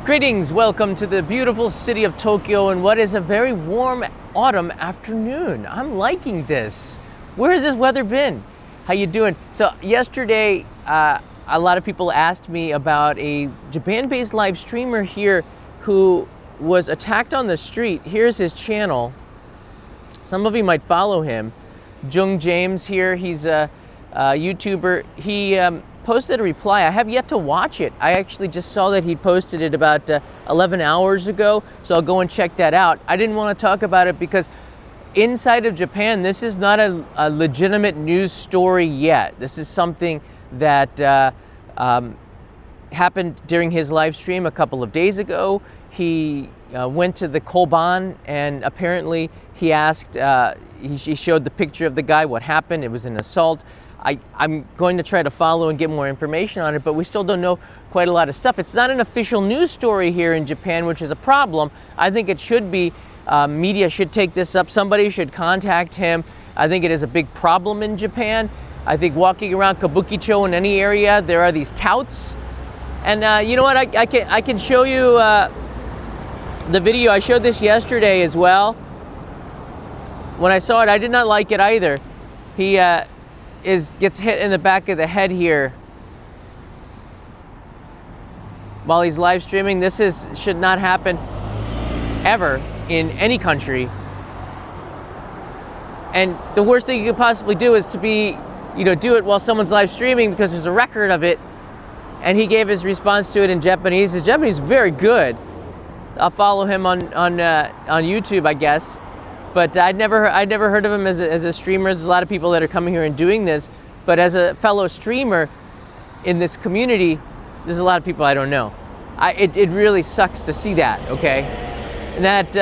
Greetings, welcome to the beautiful city of Tokyo and what is a very warm autumn afternoon. I'm liking this. Where has this weather been? How you doing? So yesterday, a lot of people asked me about a Japan-based live streamer here who was attacked on the street. Here's his channel. Some of you might follow him. Jung James here, he's a YouTuber. He posted a reply. I have yet to watch it. I actually just saw that he posted it about 11 hours ago, so I'll go and check that out. I didn't want to talk about it because inside of Japan, this is not a legitimate news story yet. This is something that happened during his live stream a couple of days ago. He went to the Koban and apparently he asked, he showed the picture of the guy, what happened. It was an assault. I'm going to try to follow and get more information on it, but we still don't know quite a lot of stuff. It's not an official news story here in Japan, which is a problem. I think it should be. Media should take this up. Somebody should contact him. I think it is a big problem in Japan. I think walking around Kabukicho in any area, there are these touts. And you know what, I can show you the video. I showed this yesterday as well. When I saw it, I did not like it either. He gets hit in the back of the head here while he's live streaming. This should not happen ever in any country. And the worst thing you could possibly do is to do it while someone's live streaming because there's a record of it. And he gave his response to it in Japanese. His Japanese is very good. I'll follow him on YouTube, I guess. But I'd never heard of him as a streamer. There's a lot of people that are coming here and doing this. But as a fellow streamer in this community, there's a lot of people I don't know. It really sucks to see that, okay? And that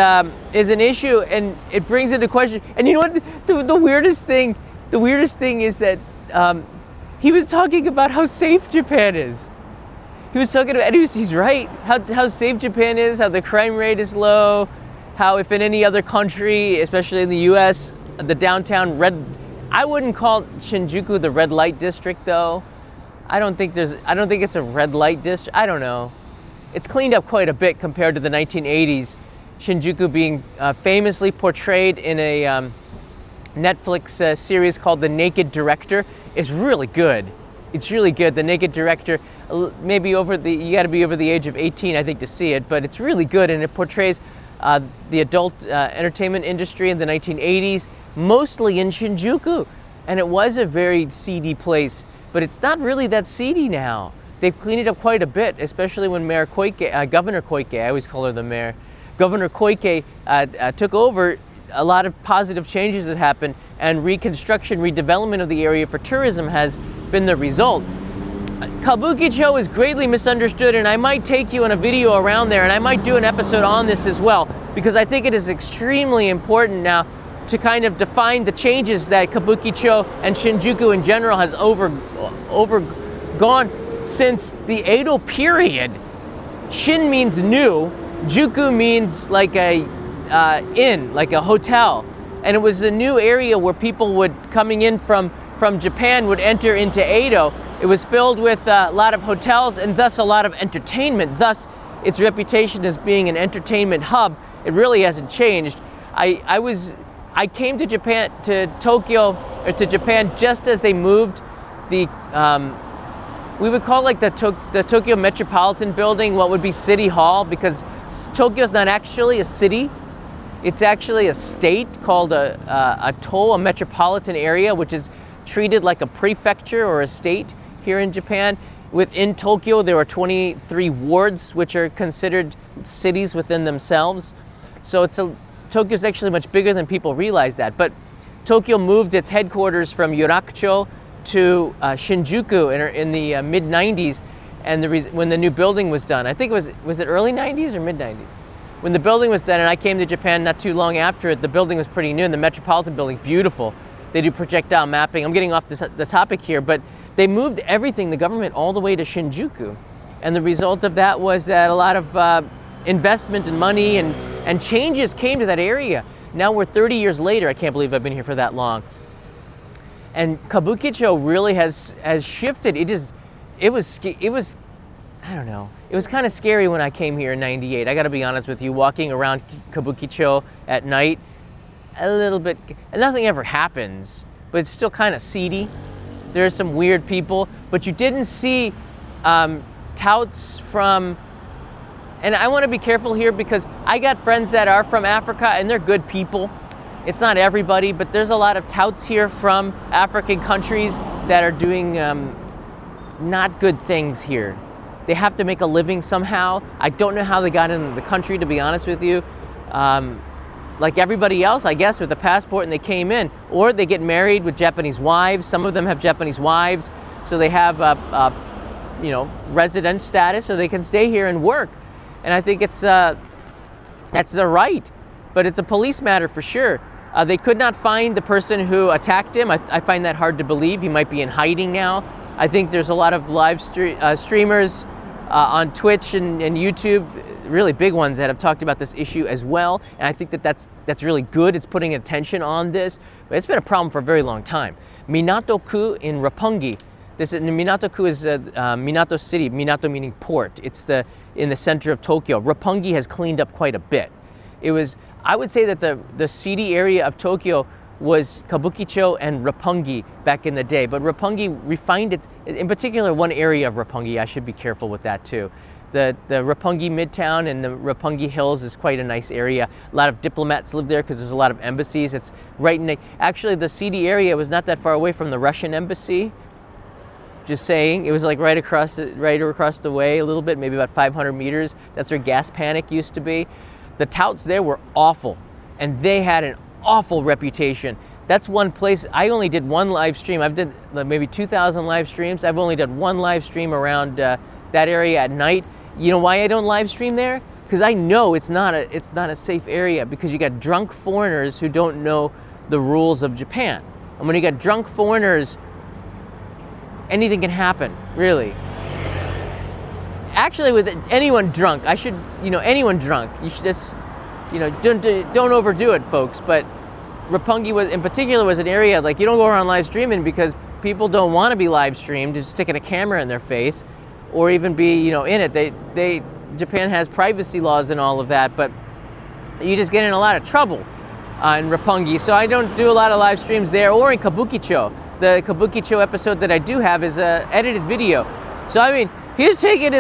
is an issue, and it brings into question. And you know what? The weirdest thing is that he was talking about how safe Japan is. He was talking about, and he's right, how safe Japan is, how the crime rate is low, how if in any other country, especially in the US, the downtown I wouldn't call Shinjuku the red light district though. I don't think it's a red light district. I don't know. It's cleaned up quite a bit compared to the 1980s. Shinjuku being famously portrayed in a Netflix series called The Naked Director is really good. It's really good. The Naked Director, maybe you got to be over the age of 18, I think, to see it, but it's really good, and it portrays the adult entertainment industry in the 1980s, mostly in Shinjuku. And it was a very seedy place, but it's not really that seedy now. They've cleaned it up quite a bit, especially when Mayor Koike, Governor Koike, I always call her the mayor, Governor Koike took over. A lot of positive changes have happened, and reconstruction, redevelopment of the area for tourism has been the result. Kabukicho is greatly misunderstood, and I might take you in a video around there, and I might do an episode on this as well, because I think it is extremely important now to kind of define the changes that Kabukicho and Shinjuku in general has overgone since the Edo period. Shin means new, Juku means like a inn, like a hotel, and it was a new area where people coming in from Japan would enter into Edo. It was filled with a lot of hotels and thus a lot of entertainment. Thus, its reputation as being an entertainment hub, it really hasn't changed. I came to Japan, to Japan just as they moved the, we would call like the Tokyo Metropolitan Building, what would be City Hall, because Tokyo's not actually a city. It's actually a state called a to, a metropolitan area, which is treated like a prefecture or a state here in Japan. Within Tokyo, there are 23 wards, which are considered cities within themselves. So Tokyo's actually much bigger than people realize that. But Tokyo moved its headquarters from Yorakucho to Shinjuku in the mid-90s, and when the new building was done. I think was it early 90s or mid-90s? When the building was done, and I came to Japan not too long after it, the building was pretty new, and the Metropolitan Building, beautiful. They do projectile mapping. I'm getting off the topic here, but they moved everything, the government, all the way to Shinjuku. And the result of that was that a lot of investment and money and changes came to that area. Now we're 30 years later. I can't believe I've been here for that long. And Kabukicho really has shifted. It was I don't know. it was kind of scary when I came here in '98. I got to be honest with you, walking around Kabukicho at night, a little bit, nothing ever happens, but it's still kind of seedy. There are some weird people, but you didn't see touts from, and I want to be careful here because I got friends that are from Africa and they're good people. It's not everybody, but there's a lot of touts here from African countries that are doing not good things here. They have to make a living somehow. I don't know how they got into the country, to be honest with you. Like everybody else, I guess, with a passport, and they came in. Or they get married with Japanese wives. Some of them have Japanese wives, so they have resident status, so they can stay here and work. And I think it's that's their right, but it's a police matter for sure. They could not find the person who attacked him. I find that hard to believe. He might be in hiding now. I think there's a lot of live streamers on Twitch and YouTube, really big ones, that have talked about this issue as well. And I think that that's really good. It's putting attention on this, but it's been a problem for a very long time. Minato-ku in Roppongi. Minato-ku is Minato City. Minato meaning port. It's in the center of Tokyo. Roppongi has cleaned up quite a bit. I would say that the seedy area of Tokyo was Kabukicho and Roppongi back in the day, but Roppongi refined it, in particular one area of Roppongi. I should be careful with that too. The Roppongi Midtown and the Roppongi Hills is quite a nice area. A lot of diplomats live there because there's a lot of embassies. It's right in actually the seedy area was not that far away from the Russian embassy. Just saying, it was like right across the way a little bit, maybe about 500 meters. That's where Gas Panic used to be. The touts there were awful, and they had an awful reputation. That's one place. I only did one live stream. I've did maybe 2,000 live streams. I've only done one live stream around that area at night. You know why I don't live stream there? Because I know it's not a safe area, because you got drunk foreigners who don't know the rules of Japan. And when you got drunk foreigners, anything can happen, really. Actually, with anyone drunk, anyone drunk, you should just, don't overdo it, folks. But Roppongi in particular was an area, like, you don't go around live streaming because people don't want to be live streamed, just sticking a camera in their face, or even be, in it. Japan has privacy laws and all of that, but you just get in a lot of trouble in Roppongi. So I don't do a lot of live streams there, or in Kabukicho. The Kabukicho episode that I do have is a edited video. So I mean, he's taking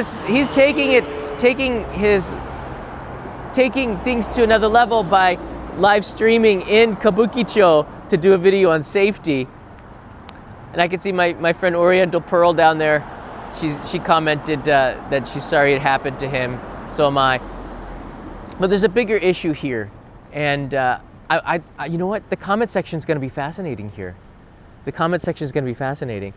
things to another level by live streaming in Kabukicho to do a video on safety. And I can see my friend Oriental Pearl down there. She commented that she's sorry it happened to him. So am I. But there's a bigger issue here, and you know what? The comment section is going to be fascinating here. The comment section is going to be fascinating.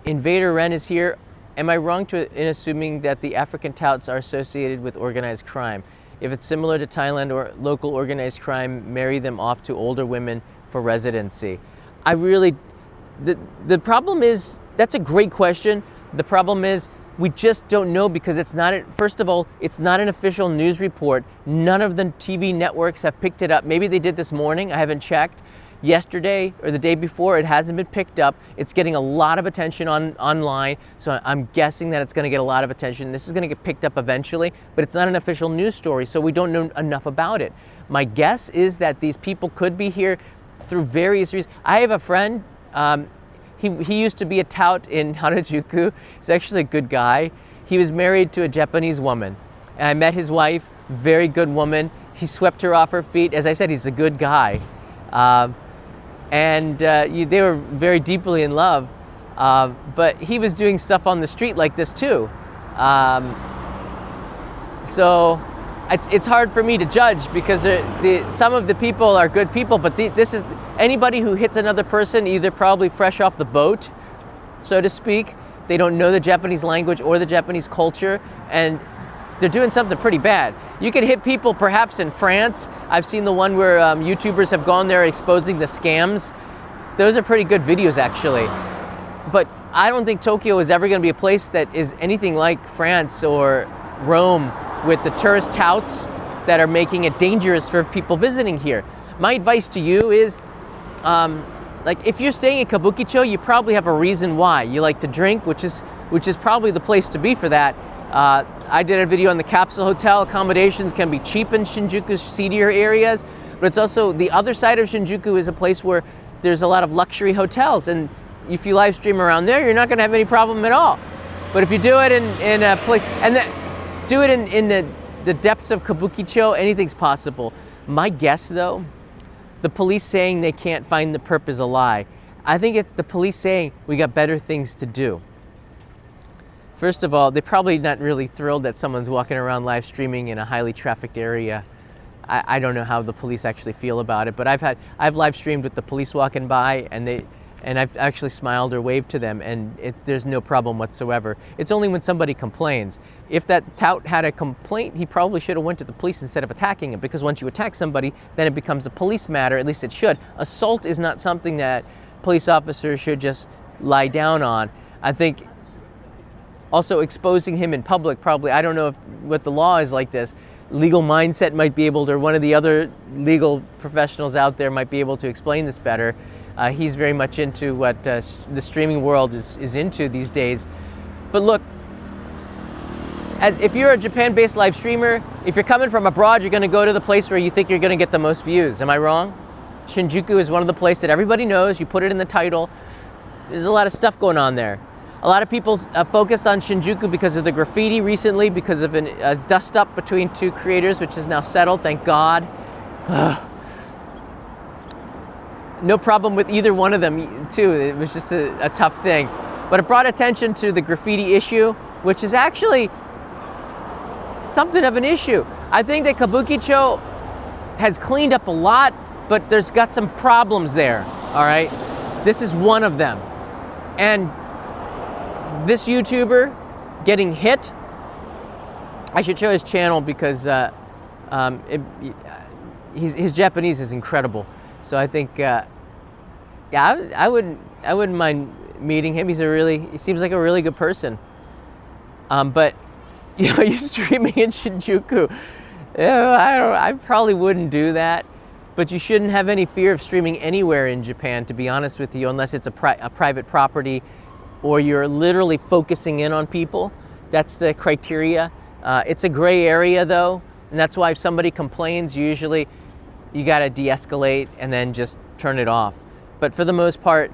Invader Ren is here. Am I wrong in assuming that the African touts are associated with organized crime? If it's similar to Thailand or local organized crime, marry them off to older women for residency. The problem is, that's a great question. The problem is, we just don't know, because first of all, it's not an official news report. None of the TV networks have picked it up. Maybe they did this morning, I haven't checked. Yesterday or the day before, it hasn't been picked up. It's getting a lot of attention online, so I'm guessing that it's going to get a lot of attention. This is going to get picked up eventually, but it's not an official news story, so we don't know enough about it. My guess is that these people could be here through various reasons. I have a friend, he used to be a tout in Harajuku. He's actually a good guy. He was married to a Japanese woman, and I met his wife, very good woman. He swept her off her feet. As I said, he's a good guy. They were very deeply in love, but he was doing stuff on the street like this too. So it's hard for me to judge, because some of the people are good people, but this is anybody who hits another person, either probably fresh off the boat, so to speak. They don't know the Japanese language or the Japanese culture, and they're doing something pretty bad. You can hit people perhaps in France. I've seen the one where YouTubers have gone there exposing the scams. Those are pretty good videos, actually. But I don't think Tokyo is ever going to be a place that is anything like France or Rome, with the tourist touts that are making it dangerous for people visiting here. My advice to you is, if you're staying in Kabukicho, you probably have a reason why. You like to drink, which is probably the place to be for that. I did a video on the capsule hotel. Accommodations can be cheap in Shinjuku's seedier areas, but it's also the other side of Shinjuku is a place where there's a lot of luxury hotels, and if you live stream around there, you're not going to have any problem at all. But if you do it in a place, and do it in the depths of Kabukicho, anything's possible. My guess, though, the police saying they can't find the perp is a lie. I think it's the police saying we got better things to do. First of all, they're probably not really thrilled that someone's walking around live streaming in a highly trafficked area. I don't know how the police actually feel about it, but I've live streamed with the police walking by, and I've actually smiled or waved to them, and there's no problem whatsoever. It's only when somebody complains. If that tout had a complaint, he probably should have went to the police instead of attacking him, because once you attack somebody, then it becomes a police matter, at least it should. Assault is not something that police officers should just lie down on. I think also exposing him in public probably, I don't know what the law is like this. Legal Mindset might be able to, or one of the other legal professionals out there might be able to explain this better. He's very much into what the streaming world is into these days. But look, if you're a Japan-based live streamer, if you're coming from abroad, you're going to go to the place where you think you're going to get the most views. Am I wrong? Shinjuku is one of the places that everybody knows. You put it in the title. There's a lot of stuff going on there. A lot of people focused on Shinjuku because of the graffiti recently, because of a dust-up between two creators, which is now settled, thank God. No problem with either one of them, too. It was just a tough thing. But it brought attention to the graffiti issue, which is actually something of an issue. I think that Kabukicho has cleaned up a lot, but there's got some problems there, all right? This is one of them. And this YouTuber getting hit, I should show his channel because his Japanese is incredible. So I think, yeah, I wouldn't mind meeting him. He seems like a really good person. But you know, you're streaming in Shinjuku. Yeah, I probably wouldn't do that. But you shouldn't have any fear of streaming anywhere in Japan, to be honest with you, unless it's a private property or you're literally focusing in on people. That's the criteria. It's a gray area though, and that's why if somebody complains, usually you gotta de-escalate and then just turn it off. But for the most part,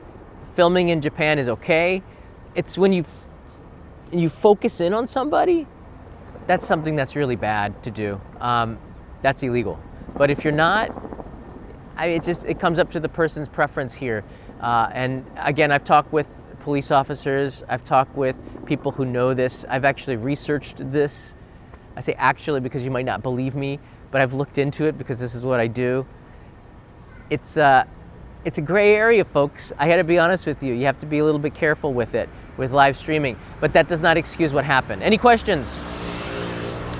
filming in Japan is okay. It's when you focus in on somebody, that's something that's really bad to do. That's illegal. But if you're not, it comes up to the person's preference here. And again, I've talked with police officers, I've talked with people who know this. I've actually researched this. I say actually because you might not believe me, but I've looked into it because this is what I do. It's a gray area, folks. I had to be honest with you. You have to be a little bit careful with it, with live streaming, but that does not excuse what happened. Any questions?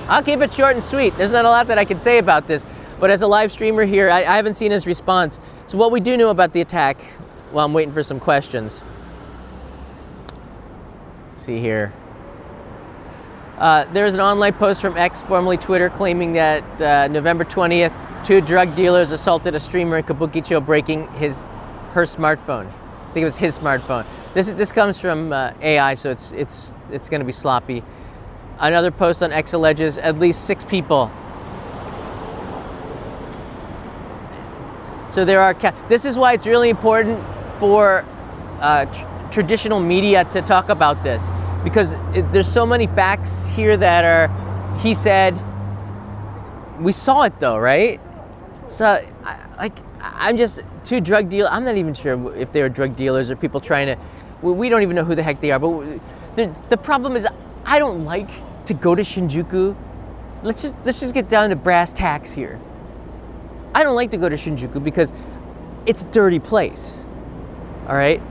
I'll keep it short and sweet. There's not a lot that I can say about this, but as a live streamer here, I haven't seen his response. So what we do know about the attack, while I'm waiting for some questions. Let's see here. There's an online post from X, formerly Twitter, claiming that November 20th, 2 drug dealers assaulted a streamer in Kabukicho, breaking her smartphone. I think it was his smartphone. This comes from AI, so it's going to be sloppy. Another post on X alleges at least 6 people. So there are. This is why it's really important for traditional media to talk about this, because there's so many facts here that are he said. We saw it though, right? So I'm just 2 drug dealers. I'm not even sure if they were drug dealers or people trying to. We don't even know who the heck they are. But the problem is, I don't like to go to Shinjuku. Let's just get down to brass tacks here. I don't like to go to Shinjuku because it's a dirty place. All right,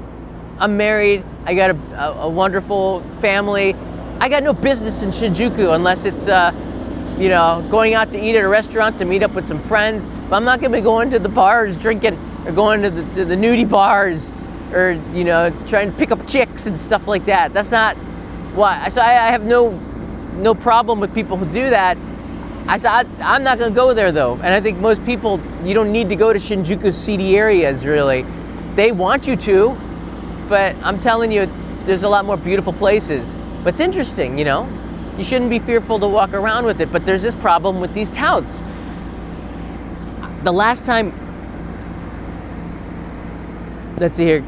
I'm married. I got a wonderful family. I got no business in Shinjuku unless it's you know, going out to eat at a restaurant to meet up with some friends. But I'm not going to be going to the bars drinking, or going to the nudie bars, or you know, trying to pick up chicks and stuff like that. That's not why. So I have no problem with people who do that. I'm not going to go there though, and I think most people, you don't need to go to Shinjuku's seedy areas really. They want you to, but I'm telling you, there's a lot more beautiful places. But it's interesting, you know. you shouldn't be fearful to walk around with it. But there's this problem with these touts. The last time, let's see here,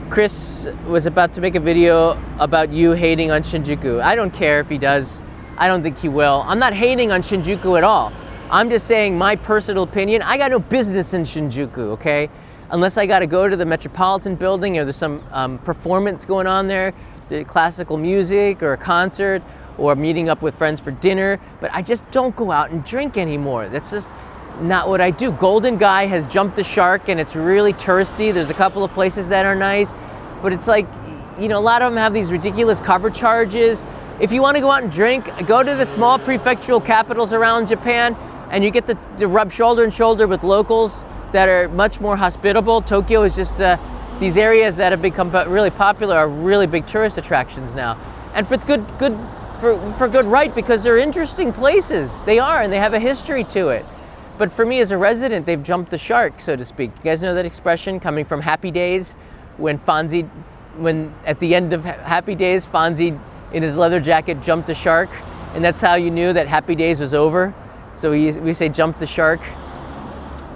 Chris was about to make a video about you hating on Shinjuku. I don't care if he does. I don't think he will. I'm not hating on Shinjuku at all. I'm just saying my personal opinion. I got no business in Shinjuku, okay? Unless I got to go to the Metropolitan Building or there's some performance going on there, the classical music or a concert or meeting up with friends for dinner. But I just don't go out and drink anymore. That's just not what I do. Golden Guy has jumped the shark and it's really touristy. There's a couple of places that are nice, but it's like, you know, a lot of them have these ridiculous cover charges. If you want to go out and drink, go to the small prefectural capitals around Japan and you get to rub shoulder and shoulder with locals that are much more hospitable. Tokyo is just, these areas that have become really popular are really big tourist attractions now. And for good right, because they're interesting places. They are, and they have a history to it. But for me as a resident, they've jumped the shark, so to speak. You guys know that expression coming from Happy Days, when at the end of Happy Days, Fonzie in his leather jacket jumped the shark, and that's how you knew that Happy Days was over. So we say jump the shark.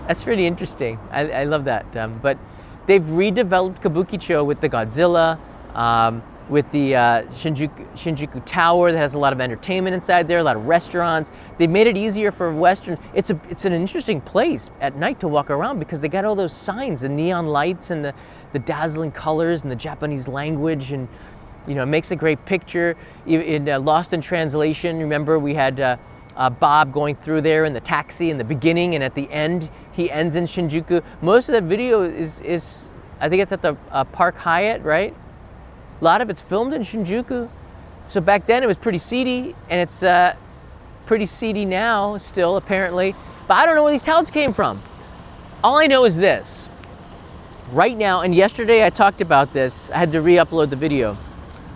That's pretty interesting. I love that. But they've redeveloped Kabukicho with the Godzilla, with the Shinjuku Tower that has a lot of entertainment inside there, a lot of restaurants. They've made it easier for Western. It's an interesting place at night to walk around because they got all those signs, the neon lights and the dazzling colors and the Japanese language, and you know, it makes a great picture. In Lost in Translation, remember we had Bob going through there in the taxi in the beginning, and at the end he ends in Shinjuku. Most of that video is I think it's at the Park Hyatt, right? A lot of it's filmed in Shinjuku. So back then it was pretty seedy, and it's pretty seedy now still, apparently. But I don't know where these touts came from. All I know is this. Right now, and yesterday I talked about this, I had to re-upload the video.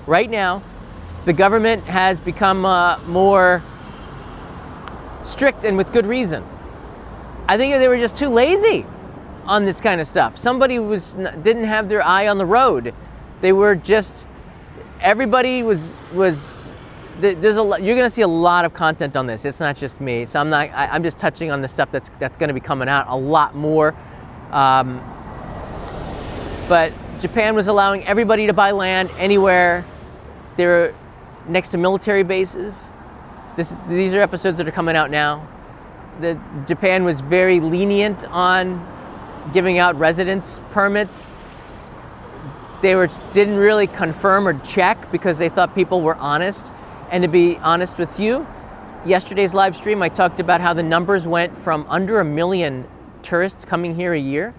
Right now, the government has become more strict, and with good reason. I think they were just too lazy on this kind of stuff. Somebody didn't have their eye on the road. They were just, everybody was there's a lot, you're gonna see a lot of content on this. It's not just me. So I'm just touching on the stuff that's gonna be coming out a lot more. But Japan was allowing everybody to buy land anywhere. They're next to military bases. These are episodes that are coming out now. Japan was very lenient on giving out residence permits. They didn't really confirm or check because they thought people were honest. And to be honest with you, yesterday's live stream, I talked about how the numbers went from under 1 million tourists coming here a year.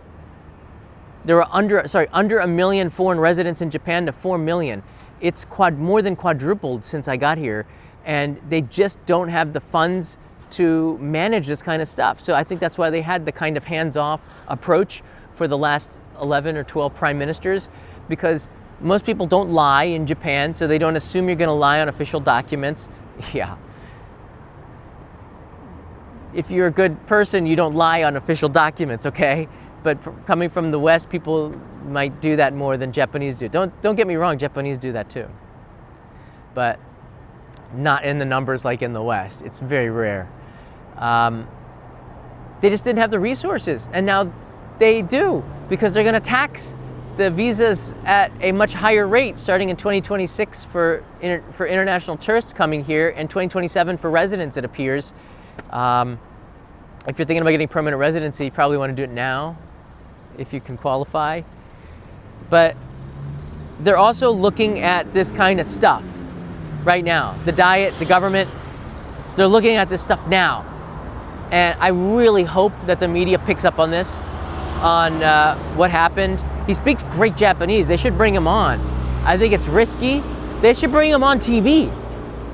There were under 1 million foreign residents in Japan to 4 million. It's more than quadrupled since I got here. And they just don't have the funds to manage this kind of stuff. So I think that's why they had the kind of hands-off approach for the last 11 or 12 prime ministers, because most people don't lie in Japan, so they don't assume you're going to lie on official documents. Yeah. If you're a good person, you don't lie on official documents, okay? But coming from the West, people might do that more than Japanese do. Don't get me wrong, Japanese do that too. But not in the numbers like in the West. It's very rare. They just didn't have the resources, and now they do, because they're going to tax the visas at a much higher rate starting in 2026 for international tourists coming here, and 2027 for residents, it appears. If you're thinking about getting permanent residency, you probably want to do it now if you can qualify. But they're also looking at this kind of stuff right now. The diet, the government, they're looking at this stuff now. And I really hope that the media picks up on this, on what happened. He speaks great Japanese. They should bring him on. I think it's risky. They should bring him on TV.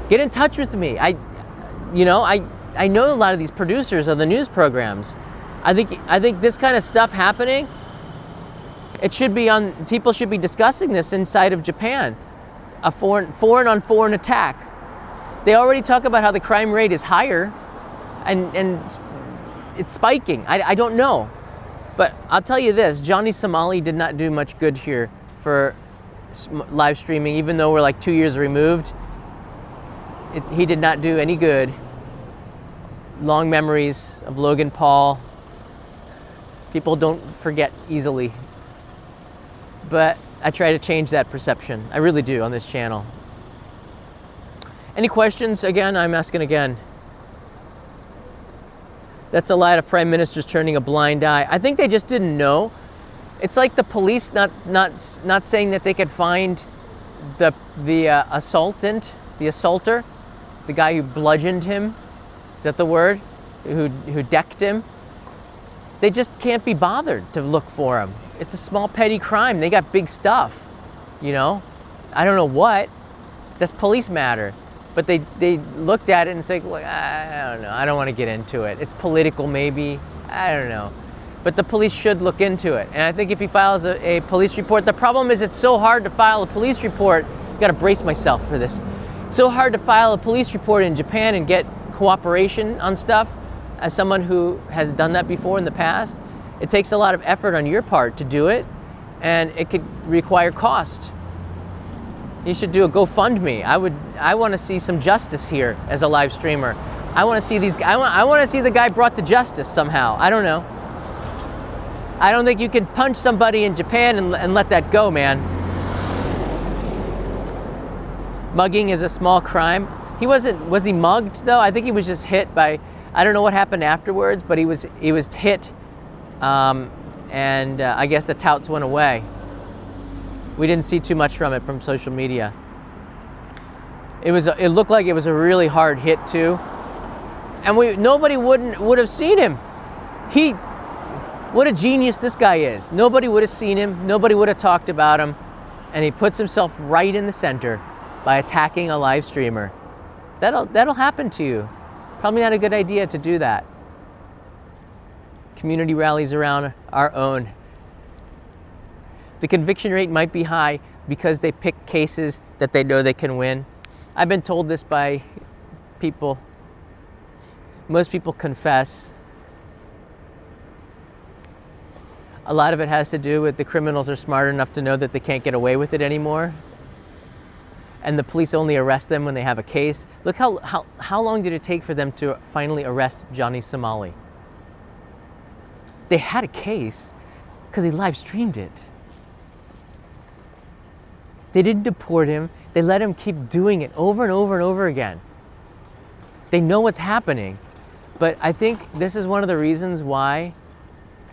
Get in touch with me. I know a lot of these producers of the news programs. I think this kind of stuff happening, it should be on, people should be discussing this inside of Japan. A foreign on foreign attack. They already talk about how the crime rate is higher and it's spiking. I don't know. But I'll tell you this, Johnny Somali did not do much good here for live streaming, even though we're like 2 years removed. he did not do any good. Long memories of Logan Paul. People don't forget easily. But I try to change that perception. I really do on this channel. Any questions? Again, I'm asking again. That's a lot of prime ministers turning a blind eye. I think they just didn't know. It's like the police not saying that they could find the assaultant, the assaulter, the guy who bludgeoned him. Is that the word? Who decked him? They just can't be bothered to look for him. It's a small petty crime. They got big stuff, you know? I don't know what. That's police matter. But they looked at it and said, look, I don't know. I don't want to get into it. It's political maybe. I don't know. But the police should look into it. And I think if he files a police report, the problem is it's so hard to file a police report. I've got to brace myself for this. It's so hard to file a police report in Japan and get cooperation on stuff. As someone who has done that before in the past, it takes a lot of effort on your part to do it, and it could require cost. You should do a GoFundMe. I want to see some justice here as a live streamer. I want to see these. I want to see the guy brought to justice somehow. I don't know. I don't think you can punch somebody in Japan and let that go, man. Mugging is a small crime. Was he mugged though? I think he was just hit by, I don't know what happened afterwards, but he was hit, and I guess the touts went away. We didn't see too much from it from social media. It looked like it was a really hard hit too, and nobody would have seen him. What a genius this guy is. Nobody would have seen him. Nobody would have talked about him, and he puts himself right in the center by attacking a live streamer. That'll happen to you. Probably not a good idea to do that. Community rallies around our own. The conviction rate might be high because they pick cases that they know they can win. I've been told this by people. Most people confess. A lot of it has to do with the criminals are smart enough to know that they can't get away with it anymore. And the police only arrest them when they have a case. Look how long did it take for them to finally arrest Johnny Somali? They had a case because he live streamed it. They didn't deport him. They let him keep doing it over and over and over again. They know what's happening. But I think this is one of the reasons why.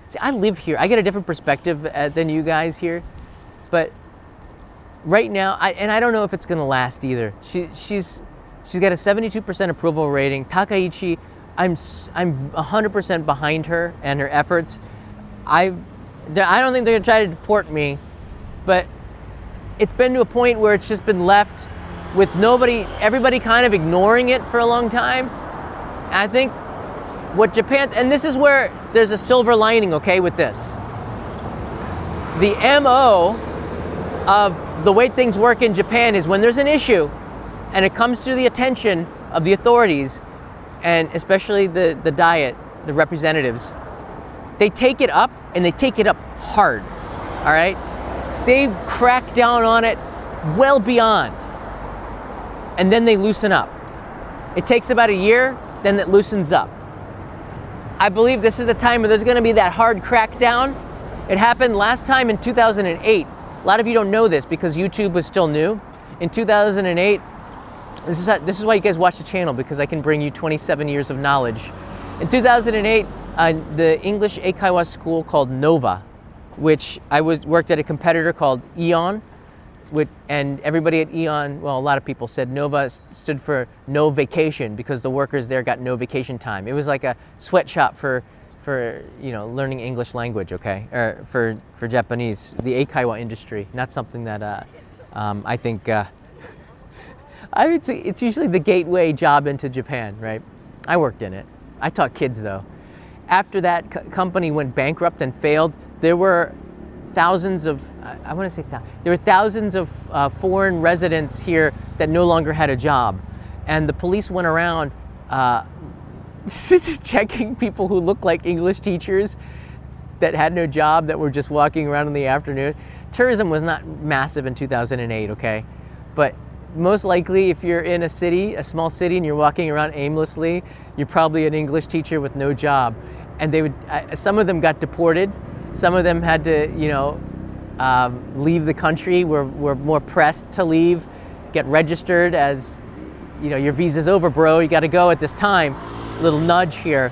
See, I live here. I get a different perspective than you guys here. But right now, I don't know if it's going to last either. She's got a 72% approval rating. Takaichi, I'm 100% behind her and her efforts. I don't think they're going to try to deport me, but it's been to a point where it's just been left with everybody kind of ignoring it for a long time. And I think what Japan's, and this is where there's a silver lining, okay, with this. The MO of the way things work in Japan is when there's an issue and it comes to the attention of the authorities, and especially the diet, the representatives, they take it up, and they take it up hard, all right? They crack down on it well beyond, and then they loosen up. It takes about a year, then it loosens up. I believe this is the time where there's gonna be that hard crackdown. It happened last time in 2008. A lot of you don't know this because YouTube was still new. In 2008, this is why you guys watch the channel, because I can bring you 27 years of knowledge. In 2008, the English Eikaiwa school called Nova, which I worked at a competitor called Eon, and everybody at Eon, well, a lot of people said Nova stood for no vacation because the workers there got no vacation time. It was like a sweatshop for learning English language, okay, or for Japanese, the Eikaiwa industry, not something that I think it's usually the gateway job into Japan, right? I worked in it. I taught kids though. After that company went bankrupt and failed, there were thousands of foreign residents here that no longer had a job, and the police went around checking people who looked like English teachers that had no job, that were just walking around in the afternoon. Tourism was not massive in 2008, okay? But most likely, if you're in a city, a small city, and you're walking around aimlessly, you're probably an English teacher with no job. And they would, some of them got deported. Some of them had to, leave the country, were more pressed to leave, get registered as, your visa's over, bro, you gotta go at this time. Little nudge here.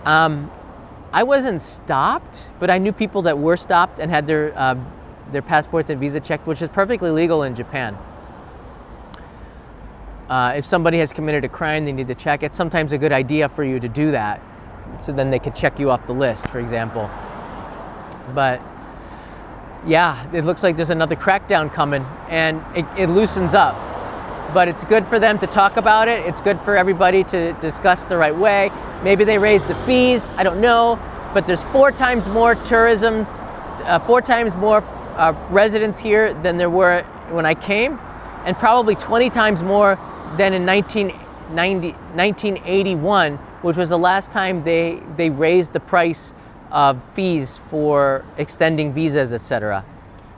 I wasn't stopped, but I knew people that were stopped and had their passports and visa checked, which is perfectly legal in Japan. If somebody has committed a crime, they need to check. It's sometimes a good idea for you to do that, so then they could check you off the list, for example. But yeah, it looks like there's another crackdown coming, and it loosens up. But it's good for them to talk about it. It's good for everybody to discuss the right way. Maybe they raise the fees, I don't know. But there's 4 times more tourism, 4 times more residents here than there were when I came, and probably 20 times more than in 1981, which was the last time they raised the price of fees for extending visas, etc.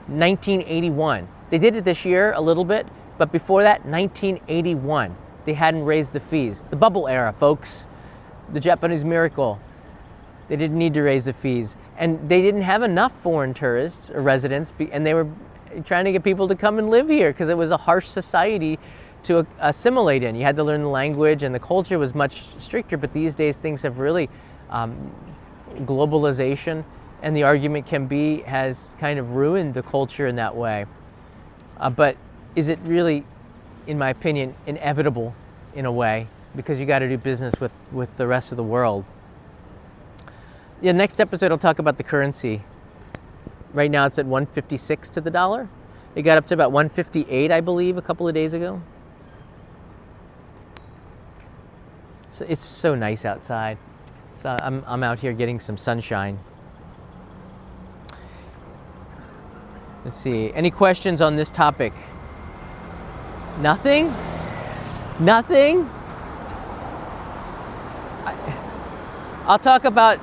1981. They did it this year a little bit, but before that, 1981, they hadn't raised the fees. The bubble era, folks. The Japanese miracle. They didn't need to raise the fees. And they didn't have enough foreign tourists or residents, and they were trying to get people to come and live here because it was a harsh society to assimilate in. You had to learn the language, and the culture was much stricter, but these days things have really, globalization, and the argument can be, has kind of ruined the culture in that way. But is it really, in my opinion, inevitable in a way, because you got to do business with the rest of the world? Yeah, next episode I'll talk about the currency. Right now it's at 156 to the dollar. It got up to about 158, I believe, a couple of days ago. So it's so nice outside. So I'm out here getting some sunshine. Let's see, any questions on this topic? Nothing? Nothing? I'll talk about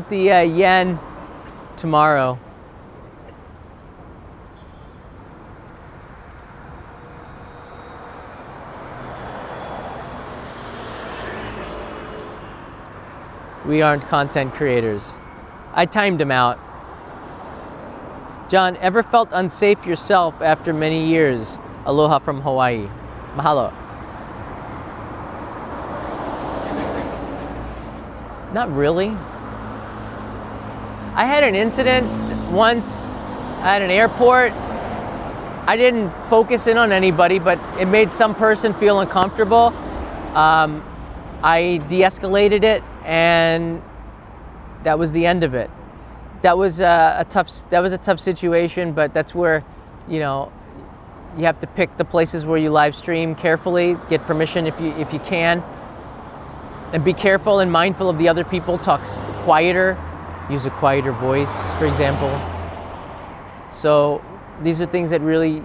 the yen tomorrow. We aren't content creators. I timed him out. John, ever felt unsafe yourself after many years? Aloha from Hawaii. Mahalo. Not really. I had an incident once at an airport. I didn't focus in on anybody, but it made some person feel uncomfortable. I de-escalated it, and that was the end of it. That was a tough situation, but that's where, you have to pick the places where you live stream carefully, get permission if you can, and be careful and mindful of the other people. Talk quieter, use a quieter voice, for example. So these are things that really,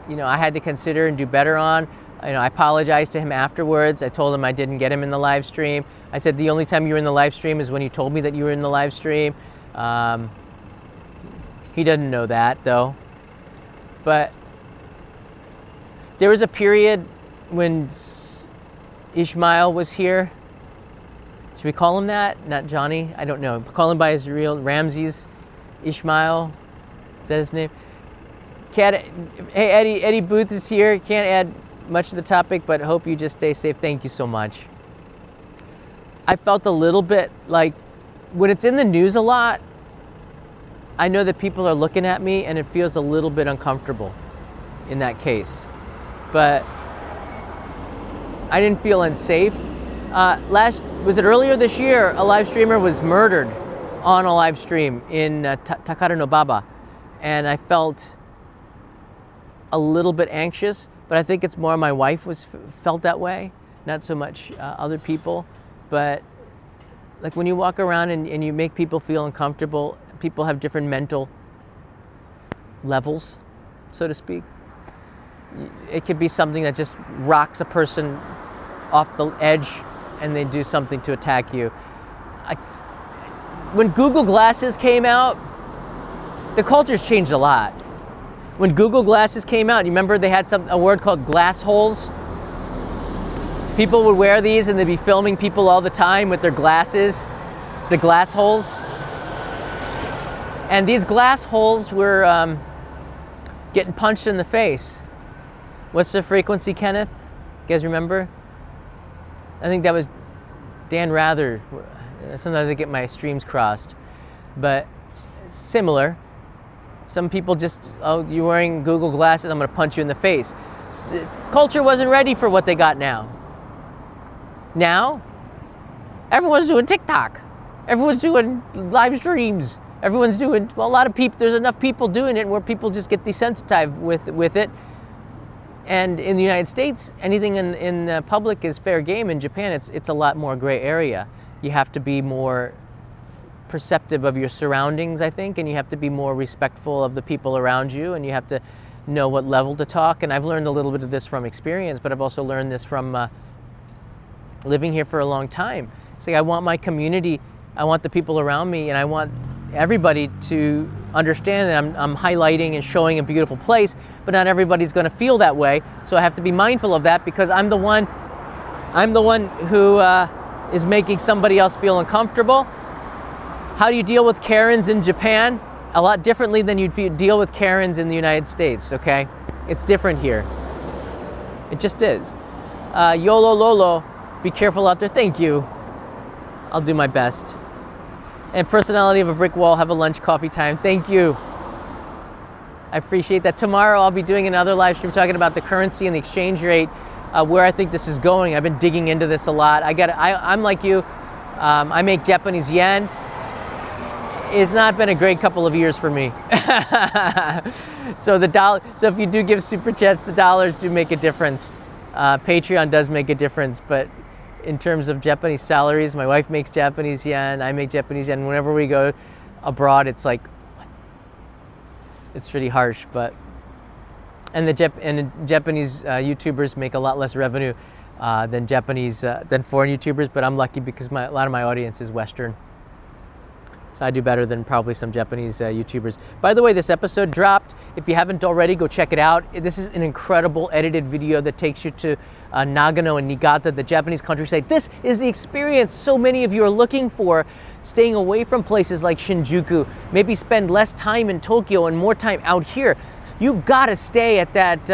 I had to consider and do better on. I apologized to him afterwards. I told him I didn't get him in the live stream. I said the only time you were in the live stream is when you told me that you were in the live stream. He doesn't know that though. But there was a period when Ishmael was here. Should we call him that? Not Johnny? I don't know. Call him by his real Ramses Ishmael. Is that his name? Hey, Eddie Booth is here. Can't add much to the topic, but hope you just stay safe. Thank you so much. I felt a little bit like when it's in the news a lot, I know that people are looking at me and it feels a little bit uncomfortable in that case. But I didn't feel unsafe. Was it earlier this year, a live streamer was murdered on a live stream in Takara no Baba. And I felt a little bit anxious, but I think it's more my wife felt that way, not so much other people. But like when you walk around and you make people feel uncomfortable, people have different mental levels, so to speak. It could be something that just rocks a person off the edge and they do something to attack you. When Google Glasses came out, the culture's changed a lot. When Google Glasses came out, you remember they had a word called glass holes? People would wear these and they'd be filming people all the time with their glasses, the glass holes. And these glass holes were getting punched in the face. What's the frequency, Kenneth? You guys remember? I think that was Dan Rather. Sometimes I get my streams crossed, but similar. Some people just, oh, you're wearing Google Glasses, I'm gonna punch you in the face. Culture wasn't ready for what they got now. Now, everyone's doing TikTok. Everyone's doing live streams. Everyone's doing, well, a lot of people, there's enough people doing it where people just get desensitized with it. And in the United States, anything in public is fair game. In Japan, it's a lot more gray area. You have to be more perceptive of your surroundings, I think, and you have to be more respectful of the people around you, and you have to know what level to talk. And I've learned a little bit of this from experience, but I've also learned this from living here for a long time. It's like I want my community, I want the people around me, and I want everybody to understand that I'm highlighting and showing a beautiful place, but not everybody's going to feel that way. So I have to be mindful of that, because I'm the one who is making somebody else feel uncomfortable. How do you deal with Karens in Japan? A lot differently than you'd deal with Karens in the United States, okay? It's different here. It just is. Yolo Lolo, be careful out there. Thank you. I'll do my best. And personality of a brick wall, have a lunch coffee time. Thank you. I appreciate that. Tomorrow I'll be doing another live stream talking about the currency and the exchange rate, where I think this is going. I've been digging into this a lot. I'm like you. I make Japanese yen. It's not been a great couple of years for me. So if you do give super chats, the dollars do make a difference. Patreon does make a difference, but in terms of Japanese salaries, my wife makes Japanese yen, I make Japanese yen. Whenever we go abroad, it's like, what? It's pretty harsh, but, and the Japanese YouTubers make a lot less revenue than foreign YouTubers, but I'm lucky because a lot of my audience is Western. So I do better than probably some Japanese YouTubers. By the way, this episode dropped. If you haven't already, go check it out. This is an incredible edited video that takes you to Nagano and Niigata, the Japanese countryside. This is the experience so many of you are looking for, staying away from places like Shinjuku. Maybe spend less time in Tokyo and more time out here. You gotta stay at that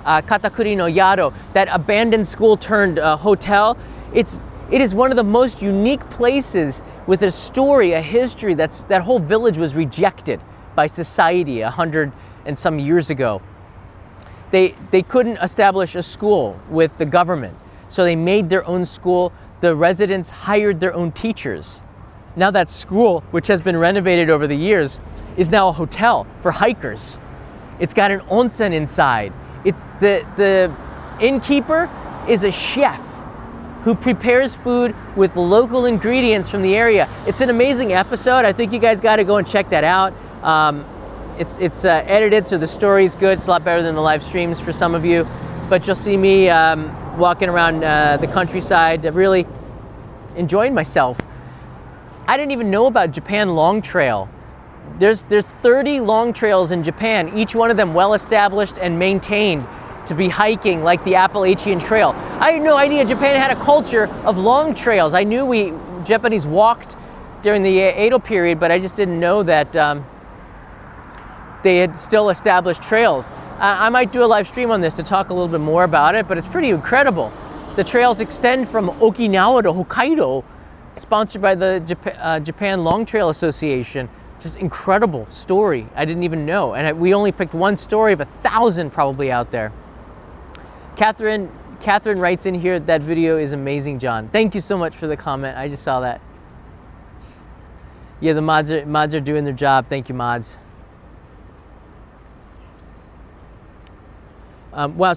Katakuri no Yado, that abandoned school turned hotel. It is one of the most unique places with a story, a history. That whole village was rejected by society 100 and some years ago. They couldn't establish a school with the government, so they made their own school. The residents hired their own teachers. Now that school, which has been renovated over the years, is now a hotel for hikers. It's got an onsen inside. It's the innkeeper is a chef who prepares food with local ingredients from the area. It's an amazing episode. I think you guys got to go and check that out. It's edited, so the story's good. It's a lot better than the live streams for some of you. But you'll see me walking around the countryside, really enjoying myself. I didn't even know about Japan Long Trail. There's 30 long trails in Japan, each one of them well established and maintained to be hiking, like the Appalachian Trail. I had no idea Japan had a culture of long trails. I knew Japanese walked during the Edo period, but I just didn't know that they had still established trails. I might do a live stream on this to talk a little bit more about it, but it's pretty incredible. The trails extend from Okinawa to Hokkaido, sponsored by the Japan Long Trail Association. Just incredible story. I didn't even know. And we only picked one story of 1,000 probably out there. Catherine writes in here, that video is amazing, John. Thank you so much for the comment. I just saw that. Yeah, the mods are doing their job. Thank you, mods. Well,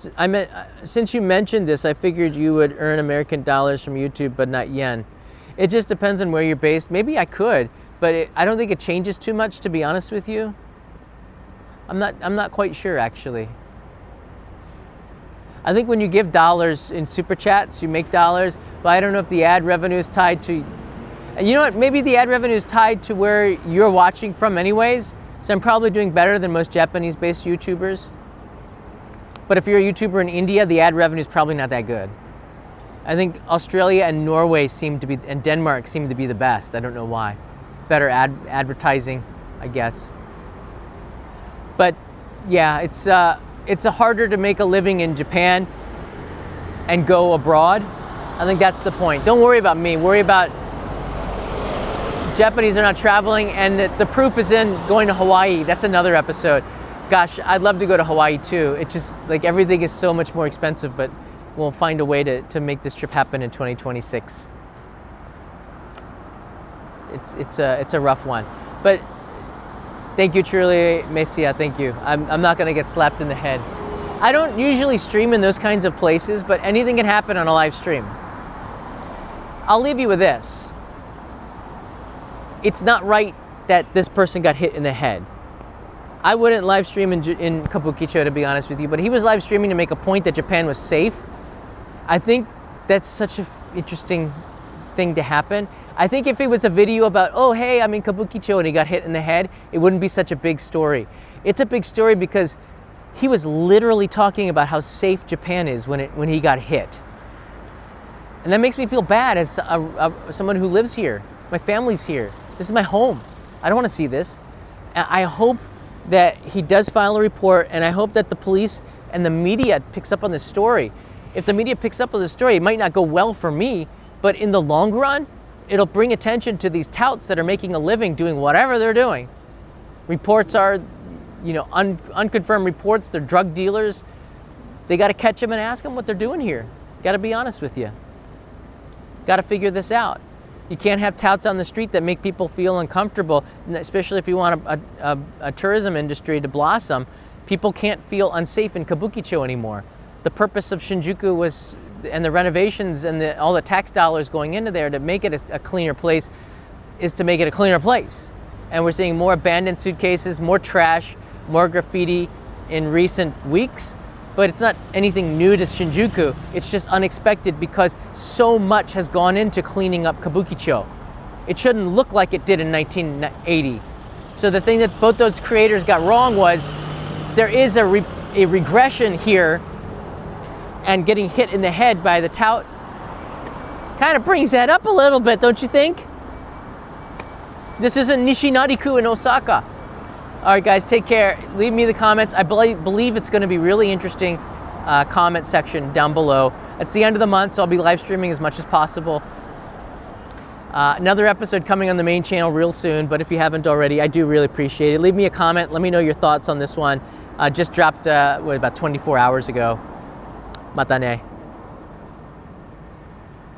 since you mentioned this, I figured you would earn American dollars from YouTube, but not yen. It just depends on where you're based. Maybe I could, but I don't think it changes too much, to be honest with you. I'm not quite sure, actually. I think when you give dollars in super chats, you make dollars, but I don't know if the ad revenue is tied to, you know what, maybe the ad revenue is tied to where you're watching from anyways. So I'm probably doing better than most Japanese-based YouTubers. But if you're a YouTuber in India, the ad revenue is probably not that good. I think Australia and Norway and Denmark seem to be the best. I don't know why. Better advertising, I guess. But yeah, it's harder to make a living in Japan and go abroad. I think that's the point. Don't worry about me. Worry about Japanese are not traveling, and the proof is in going to Hawaii. That's another episode. Gosh, I'd love to go to Hawaii too. It's just like everything is so much more expensive, but we'll find a way to make this trip happen in 2026. It's a rough one, but thank you, truly, Messia. Thank you. I'm not gonna get slapped in the head. I don't usually stream in those kinds of places, but anything can happen on a live stream. I'll leave you with this. It's not right that this person got hit in the head. I wouldn't live stream in Kabukicho, to be honest with you, but he was live streaming to make a point that Japan was safe. I think that's such an interesting thing to happen. I think if it was a video about, oh, hey, I'm in Kabukicho and he got hit in the head, it wouldn't be such a big story. It's a big story because he was literally talking about how safe Japan is when he got hit. And that makes me feel bad as someone who lives here. My family's here. This is my home. I don't want to see this. I hope that he does file a report, and I hope that the police and the media picks up on this story. If the media picks up on this story, it might not go well for me, but in the long run, it'll bring attention to these touts that are making a living doing whatever they're doing. Reports are, unconfirmed reports. They're drug dealers. They got to catch them and ask them what they're doing here. Got to be honest with you. Got to figure this out. You can't have touts on the street that make people feel uncomfortable, especially if you want a tourism industry to blossom. People can't feel unsafe in Kabukicho anymore. The purpose of Shinjuku was, and the renovations and all the tax dollars going into there to make it a cleaner place, is to make it a cleaner place. And we're seeing more abandoned suitcases, more trash, more graffiti in recent weeks. But it's not anything new to Shinjuku. It's just unexpected because so much has gone into cleaning up Kabukicho. It shouldn't look like it did in 1980. So the thing that both those creators got wrong was there is a regression here, and getting hit in the head by the tout kind of brings that up a little bit, don't you think? This isn't Nishinariku in Osaka. All right, guys, take care. Leave me the comments. I believe it's going to be really interesting comment section down below. It's the end of the month, so I'll be live streaming as much as possible. Another episode coming on the main channel real soon, but if you haven't already, I do really appreciate it. Leave me a comment. Let me know your thoughts on this one. Just dropped about 24 hours ago. Matane.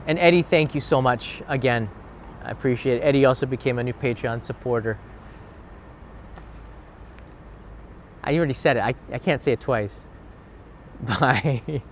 And Eddie, thank you so much again. I appreciate it. Eddie also became a new Patreon supporter. I already said it. I can't say it twice. Bye.